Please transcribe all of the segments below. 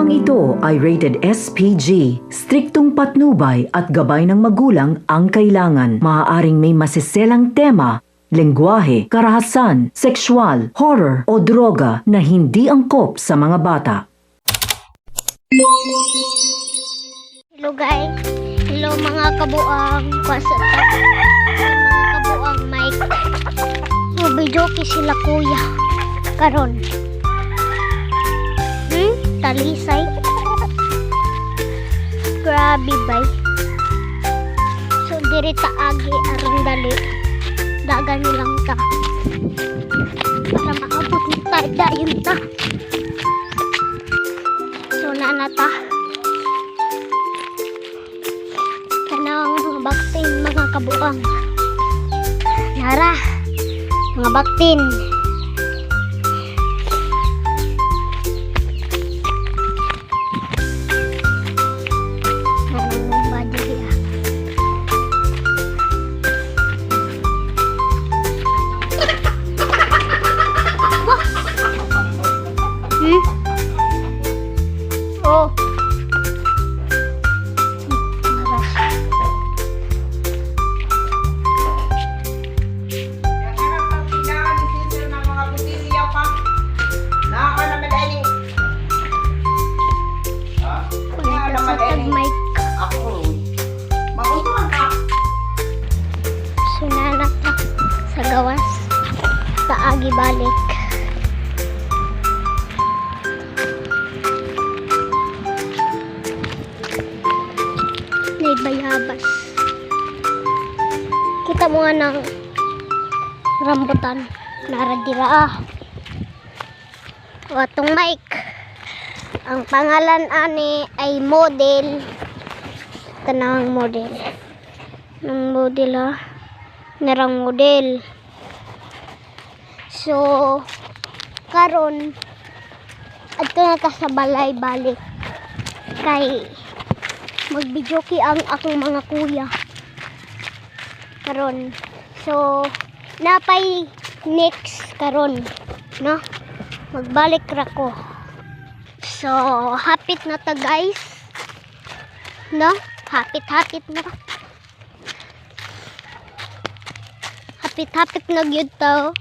Programang ito ay rated SPG. Striktong patnubay at gabay ng magulang ang kailangan. Maaaring may masiselang tema, lengguwahe, karahasan, sexual, horror o droga na hindi angkop sa mga bata. Hello guys, hello mga kabuang pasata, mga kabuang Mike. Mabijoki sila kuya karon. Talisay. Grabe bay. So diri ta agi aron dali. Dagan nilang ta. Para maabot ni ta dayon ta. So nanata. Kanang mga baktin mga kabuang. Nara. Mga baktin. Oh. Sunanak sa gawas sa agi balik. Bayabas. Kita mo nga ng rambutan. Naradira o atong Mike. Ang pangalan ani ay model. Tanang model. Ng model ha. Narang model. So karon adto na ta sa balay balik kay magbidyoki ang akong mga kuya karon. So napay next karon no, magbalik ra ko. So hapit na ta guys no, hapit na na gyud ta.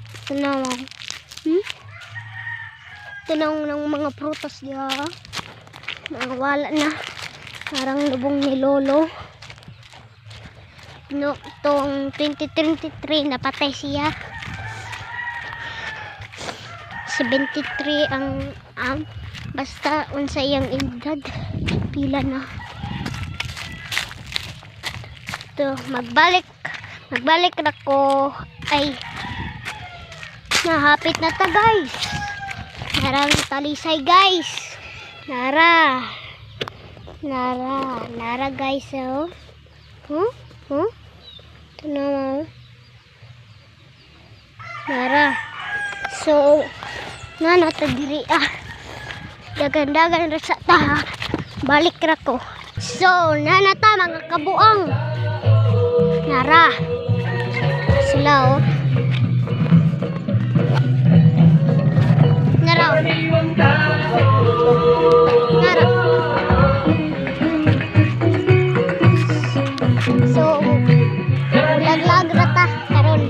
Tanong ng mga prutas diha mga wala na. Parang lubong ni Lolo. No, tong 2023 napatay siya. 73 ang basta unsa iyang edad. Pila na. To magbalik na ko ay nahapit na ta guys. Narang talisay guys. Nara guys, oh. Ito na mo. Nara. So, natagiri dagan-dagan rasa ta. Balik ra ko. So, nanata mga kabuang. Nara. Sila, oh. Nara. So, laglag rata karon.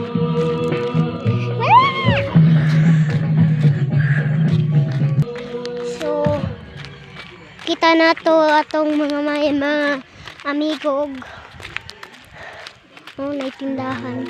So, kita na to atong mga amigo. Oh, may tindahan.